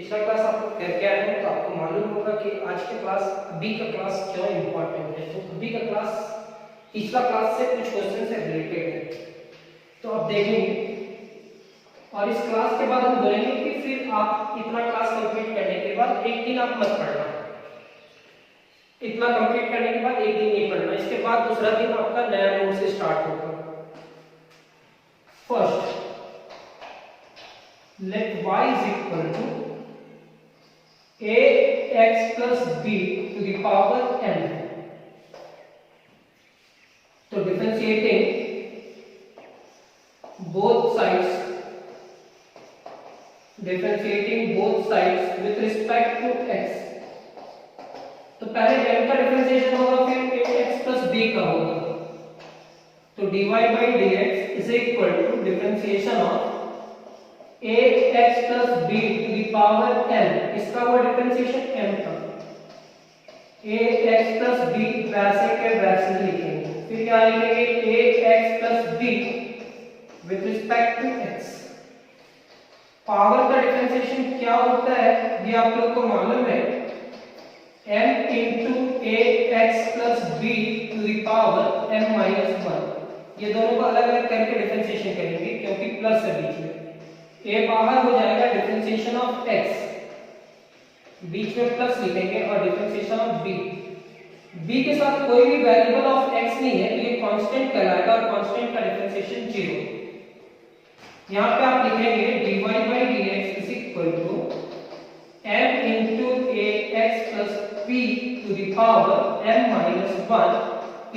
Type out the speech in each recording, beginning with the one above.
पिछला क्लास आप लोग करके आए हो तो आपको मालूम होगा कि आज के क्लास अभी का क्लास क्यों इम्पोर्टेंट है। तो अभी का क्लास पिछला क्लास से कुछ क्वेश्चन से रिलेटेड है, तो आप देखेंगे और इस क्लास के बाद हम बोलेंगे कि फिर आप इतना क्लास कंप्लीट करने के बाद एक दिन आप मत पढ़ना, इतना कंप्लीट करने के बाद एक दिन नहीं पढ़ना, इसके बाद दूसरा दिन आपका नया नोट से स्टार्ट होगा। First, let y is equal to ax plus b to the power n. तो differentiating both sides with respect to x. तो पहले n का डिफरेंशिएशन होगा, फिर ax plus b का होगा। तो dy by dx is equal to differentiation of ax plus b to the power n, इसका हुआ डिफरेंशिएशन m का। ax plus b वैसे के वैसे लिखेंगे, फिर क्या लिखेंगे ax plus b with respect to x। Power का डिफरेंशिएशन क्या होता है ये आप लोग को मालूम है, m into ax plus b to the power m minus 1। ये दोनों को अलग अलग करके डिफरेंशिएशन करेंगे क्योंकि प्लस है बीच में, a बाहर हो जाएगा, डिफरेंशिएशन ऑफ x बीच में प्लस लिखेंगे और डिफरेंशिएशन ऑफ b के साथ कोई भी वेरिएबल ऑफ x नहीं है तो ये कांस्टेंट कहलाएगा और कांस्टेंट का डिफरेंशिएशन 0। यहां पे आप लिखेंगे dy by dx is equal to m into ax plus b to the power m minus 1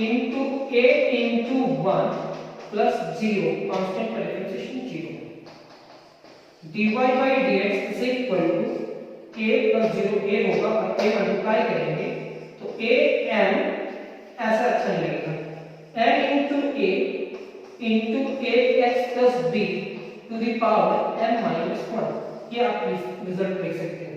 into a into 1 plus 0, constant का differentiation 0। dy by dx is equal to a plus 0, a होगा और a multiply करेंगे तो a m ऐसा अच्छा लगेगा, m into a into ax plus b to the power m minus 1, ये आप रिजल्ट देख सकते हैं।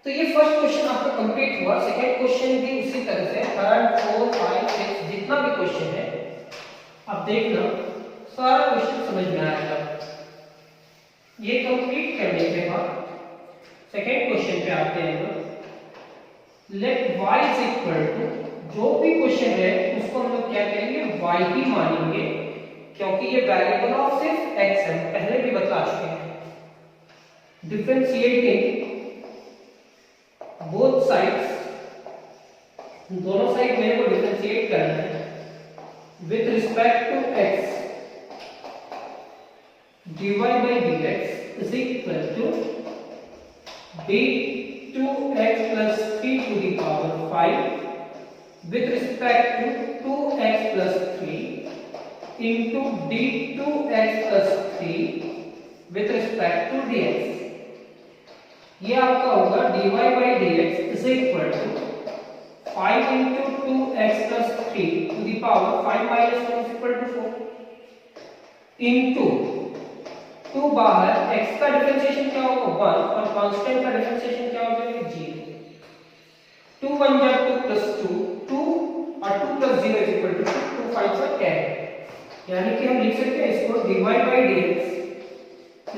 तो ये फर्स्ट क्वेश्चन आपका कंप्लीट हुआ। सेकंड क्वेश्चन भी उसी तरह से, थर्ड, फोर्थ, 5, 6 जितना भी क्वेश्चन है आप देखना, सारा क्वेश्चन समझ में आएगा। ये कंप्लीट करने के बाद सेकेंड क्वेश्चन पे आते हैं। Let y is equal to, जो भी क्वेश्चन है उसको हम लोग क्या करेंगे, y ही मानेंगे क्योंकि ये वेरिएबल ऑफ सिर्फ x है, पहले भी बता चुके हैं। डिफरेंशिएटिंग बोथ साइड्स, दोनों साइड मेरे को डिफरेंशिएट करना है with respect to x, dy by dx is equal to d2x plus 3 to the power 5 with respect to 2x plus 3 into d2x plus 3 with respect to dx। ये आपका होगा dy by dx is equal to 5 into 2x plus 3 to the power 5 minus 1 is equal to 4 into 2 बाहर, x का differentiation क्या होगा 1 और constant का differentiation क्या हो जाएगा 0। 2 1 जा 2 plus 2 2 और 2 plus 0 is equal to 2 5 से 10, यानी कि हम लिख सकते हैं इसको dy by dx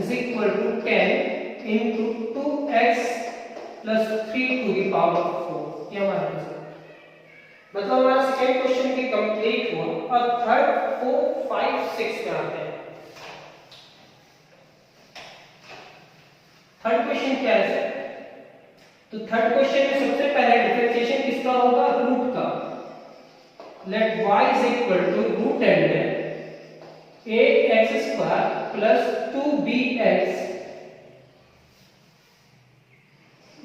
is equal to 10 into 2x plus 3 to the power 4। ये हमारा आंसर, मतलब हमारा सेकंड क्वेश्चन भी कंप्लीट हुआ। और थर्ड, फोर्थ, 5, 6 में आते हैं। थर्ड क्वेश्चन क्या है? तो थर्ड क्वेश्चन में सबसे पहले डिफरेंशिएशन किसका होगा, रूट का। Let y is equal to root and ax square plus 2bx,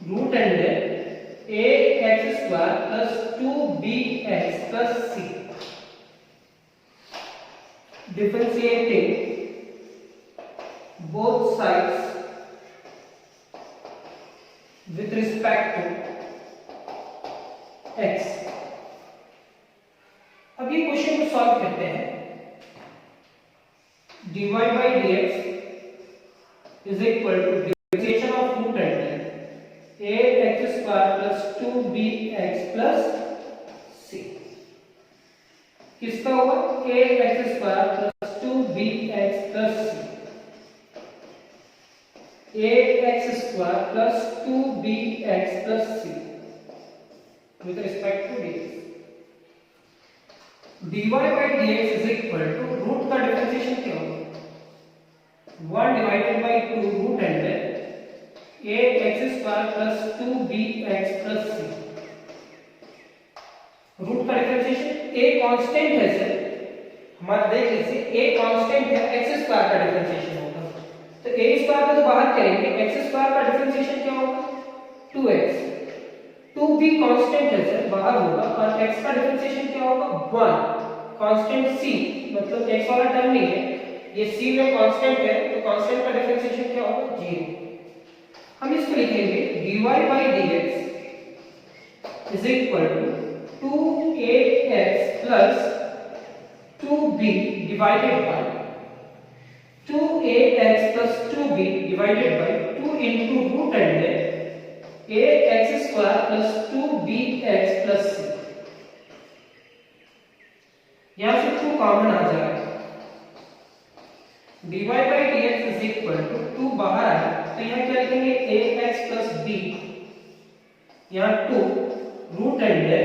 root and ax square plus 2bx plus c। Differentiating both sides with respect to x। अब ये क्वेश्चन को solve करते हैं। dy by dx is equal to differentiation of root and ax square plus 2bx plus c। किसका होगा, ax square plus 2bx plus c। ax square plus 2bx plus c with respect to dx. dy by dx is equal to root का differentiation क्या होगा 1 divided by 2 root under ax square plus 2bx plus c. Root का differentiation a constant है sir, हमारा देख लीजिए a constant है, x square का डिफरेंशिएशन होगा तो a स्क्वायर को तो बाहर करेंगे, x स्क्वायर का डिफरेंशिएशन क्या होगा 2x, 2 भी कांस्टेंट है सर बाहर होगा और x का डिफरेंशिएशन क्या होगा 1 कांस्टेंट c, मतलब x वाला टर्म नहीं है ये c में कांस्टेंट है तो कांस्टेंट का डिफरेंशिएशन क्या होगा 0. हम इसको लिखेंगे dy by dx is equal to 2ax plus 2b divided by 2ax plus 2b divided by 2 into root under ax square plus 2bx plus c. यहां से 2 कॉमन आ जाएगा, dy by dx is equal to 2 बाहर आया तो यहां क्या लिखेंगे ax plus b, यहां 2 root under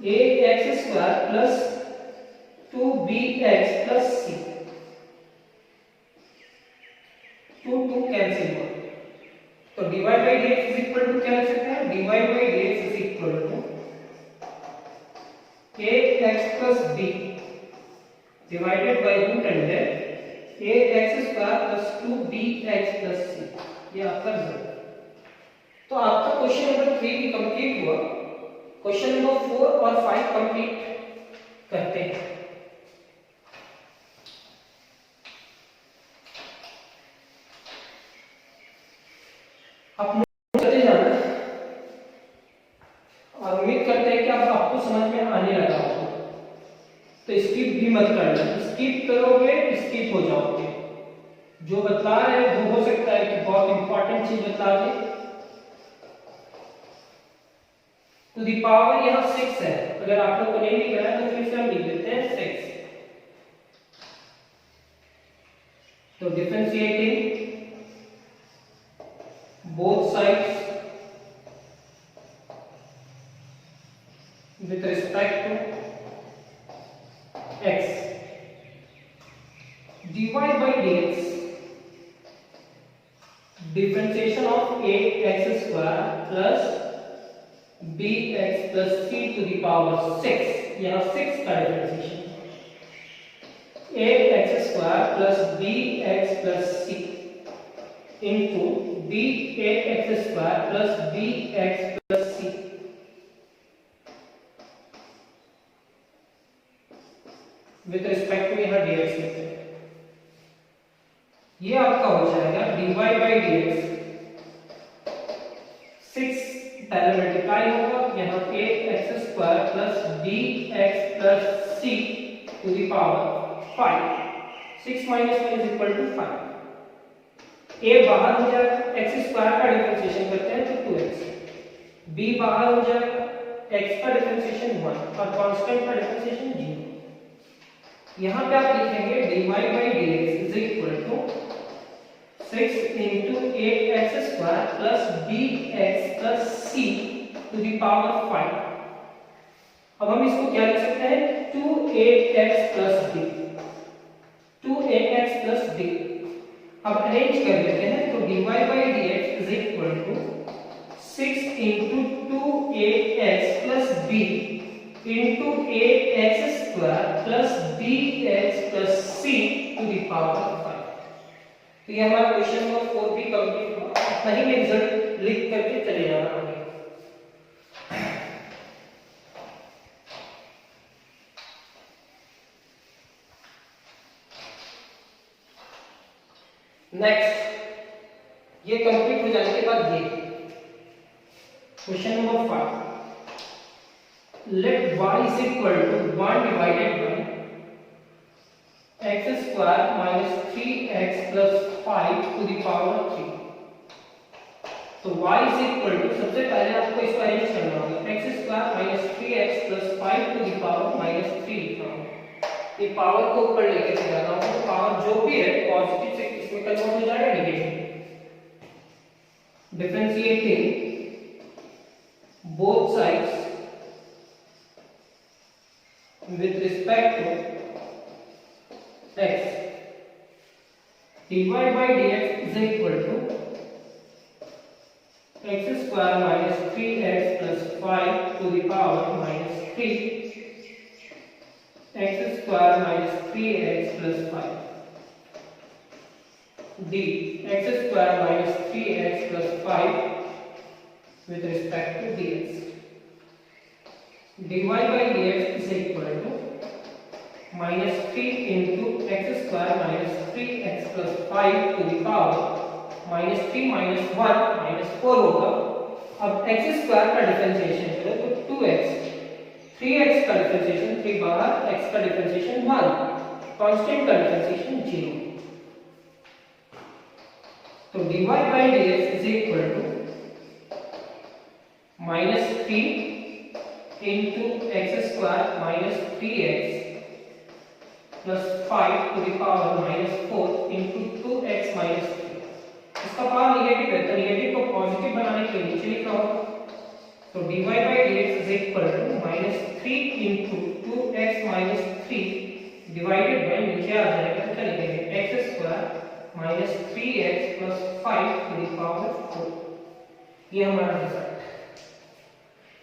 ax square plus 2bx plus c, 2 cancel हुआ तो dy by dx is equal to क्या लिख सकते हैं dy by dx is equal to ax plus b divided by root under ax square plus 2bx plus c. ये आपका result. तो आपका क्वेश्चन नंबर 3 भी कंप्लीट हुआ। क्वेश्चन नंबर 4 और 5 कंप्लीट करते हैं। आप चलते जाना और उम्मीद करते हैं कि अब आपको समझ में आने लगा होगा, तो स्किप भी मत करना, स्किप करोगे स्किप हो जाओगे। जो बता रहे हैं वो हो सकता है कि बहुत इंपॉर्टेंट चीज बता दे। टू द पावर यहाँ 6 है, अगर आप लोगों को नहीं लिख रहा है तो फिर से हम लिख देते हैं 6। तो differentiating both sides with respect to x, dy by dx differentiation of ax square plus bx plus c to the power 6, यहाँ 6 का differentiation ax square plus bx plus c into bax square plus bx plus c with respect to यहाँ dx लेते हैं। ये आपका हो जाएगा dy by dx 6 पहले मल्टीप्लाई होगा यहाँ ax square plus bx plus c to the power 5, 6 minus 1 is equal to 5। a बाहर हो जाएगा, x स्क्वायर का डिफरेंशिएशन करते हैं तो 2x, b बाहर हो जाएगा, x का डिफरेंशिएशन 1 और कांस्टेंट का डिफरेंशिएशन 0। यहाँ पे आप लिखेंगे dy by dx is equal to 6 into ax square plus bx plus c to the power 5। अब हम इसको क्या लिख सकते हैं 2ax plus b, 2ax plus b। अब अरेंज कर लेते हैं तो dy by dx is equal to 6 into 2ax plus b into ax square plus bx plus c to the power 5। तो ये हमारा क्वेश्चन नंबर 4 भी कंप्लीट हुआ। अपना ही रिजल्ट लिख करके चले जाना आगे। नेक्स्ट, ये कंप्लीट हो जाने के बाद ये question number 5, let y is equal to 1 divided by x square minus 3x plus 5 to the power 3। तो y is equal to, सबसे पहले आपको इसको अरेंज करना होगा, x square minus 3x plus 5 to the power minus 3 लिखना होगा। ये पावर को ऊपर लेके चला रहा हूँ, पावर जो भी है पॉजिटिव से इसमें कन्वर्ट हो जाएगा negative. differentiating both sides with respect to x, dy by dx is equal to x square minus 3x plus 5 to the power minus 3 x square minus 3x plus 5 d x square minus 3x plus 5 with respect to dx. dy by dx is equal to minus 3 into x square minus 3x plus 5 to the power minus 3 minus 1 minus 4 होगा. अब x square का differentiation करें तो 2x, 3x का differentiation 3 बाहर, x का differentiation 1, constant का differentiation 0. तो dy by dx is equal to minus 3 into x square minus 3x plus 5 to the power minus 4 into 2x minus 3. इसका पावर नेगेटिव है तो नेगेटिव को पॉजिटिव बनाने के लिए नीचे लिखा होगा. तो dy by dx is equal to minus 3 into 2x minus 3 divided by नीचे आ जाएगा तो क्या लिखेंगे x square minus 3x plus 5 to the power 4. ये हमारा रिजल्ट.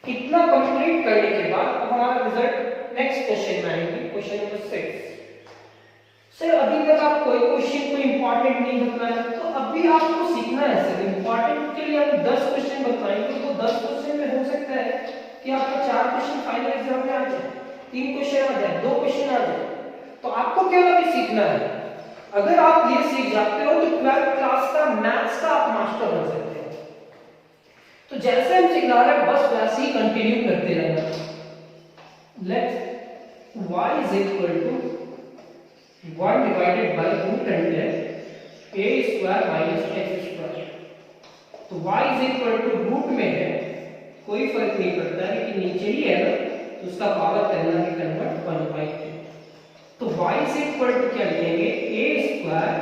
इतना कंप्लीट करने के बाद अब हमारा रिजल्ट नेक्स्ट क्वेश्चन में आएंगे, क्वेश्चन नंबर 6. सर अभी तक आप कोई क्वेश्चन को इंपॉर्टेंट नहीं बताया तो अभी आपको सीखना है. सर इंपॉर्टेंट के लिए हम 10 क्वेश्चन बताएंगे तो 10 क्वेश्चन में हो सकता है कि आपका 4 क्वेश्चन फाइनल एग्जाम में आ जाए, 3 क्वेश्चन आ जाए, 2 क्वेश्चन आ जाए. तो आपको केवल अभी सीखना है. अगर आप ये सीख जाते हो तो 12th क्लास का मैथ्स का आप मास्टर बन सकते हो. तो जैसे हम सिखा रहे हैं बस वैसे ही कंटिन्यू करते रहना. Let's y is equal to 1 divided by root under a square minus x square. तो y is equal to root में है कोई फर्क नहीं पड़ता है कि नीचे ही है ना तो उसका पावर करना है कन्वर्ट 1/2. तो y is equal to क्या लिखेंगे a square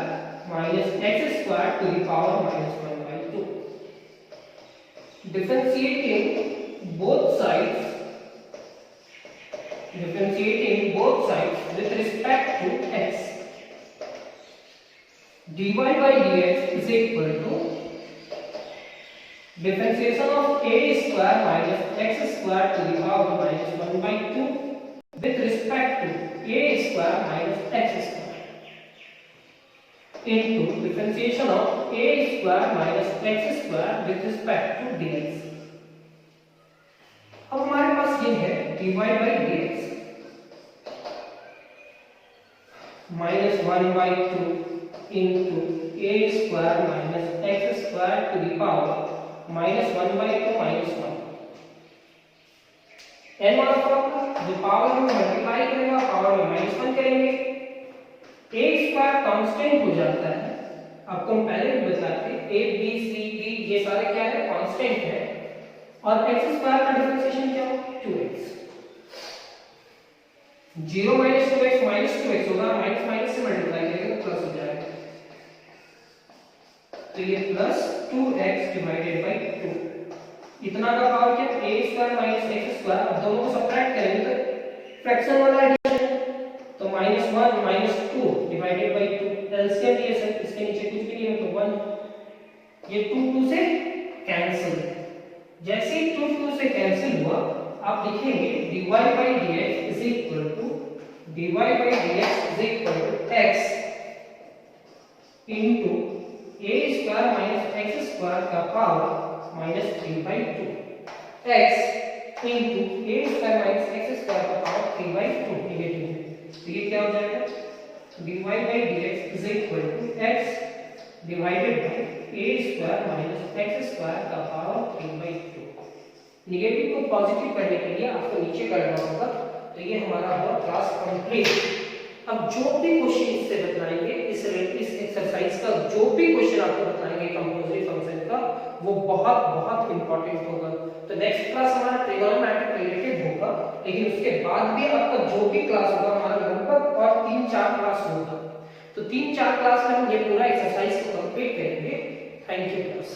minus x square to the power minus 1/2. Differentiating both sides with respect to x, dy by dx is equal to differentiation of a square minus x square to the power minus 1/2 with respect to a square minus x square into differentiation of a square minus x square with respect to dx. अब हमारे पास ये है dy by dx minus 1/2 into a square minus x square to the power minus 1/2 minus 1. n वाला formula जो power में multiply करेगा power में minus 1 करेंगे. a स्क्वायर कांस्टेंट हो जाता है, आपको हम पहले भी बताए थे a b c d ये सारे क्या है कांस्टेंट है. और x स्क्वायर का डिफरेंशिएशन क्या हो 2x. 0 minus 2x minus 2x होगा, माइनस माइनस से मल्टीप्लाई करेंगे तो प्लस हो जाएगा. तो ये प्लस 2x डिवाइडेड बाय 2. इतना का पावर क्या a square minus x square. अब दोनों को सब्ट्रैक्ट करेंगे तो फ्रैक्शन वाला एडिशन तो -1 -2 डिवाइडेड बाय 2. एलसीएम ये सर इसके नीचे कुछ भी नहीं है तो 1. ये 2 2 से कैंसिल. जैसे ही 2 2 से कैंसिल हुआ आप लिखेंगे dy by dx is equal to x into a square minus x square का power minus 3/2. x into a square minus x square का पावर 3/2 नेगेटिव है तो ये क्या हो जाएगा dy by dx is equal to x divided by a square minus x square का power 3/2. Negative को पॉजिटिव करने के लिए आपको नीचे करना होगा. तो ये हमारा हुआ क्लास कंप्लीट. अब जो भी क्वेश्चन इससे बताएंगे इस एक्सरसाइज का जो भी क्वेश्चन आपको बताएंगे कंपोजिट फंक्शन का वो बहुत बहुत इंपॉर्टेंट होगा. तो नेक्स्ट क्लास हमारा ट्रिगोनोमेट्रिक रिलेटेड होगा, लेकिन उसके बाद भी आपका जो भी क्लास होगा हमारा लगभग और 3-4 क्लास होगा. तो 3-4 क्लास में हम ये पूरा एक्सरसाइज को कंप्लीट करेंगे. Thank you class.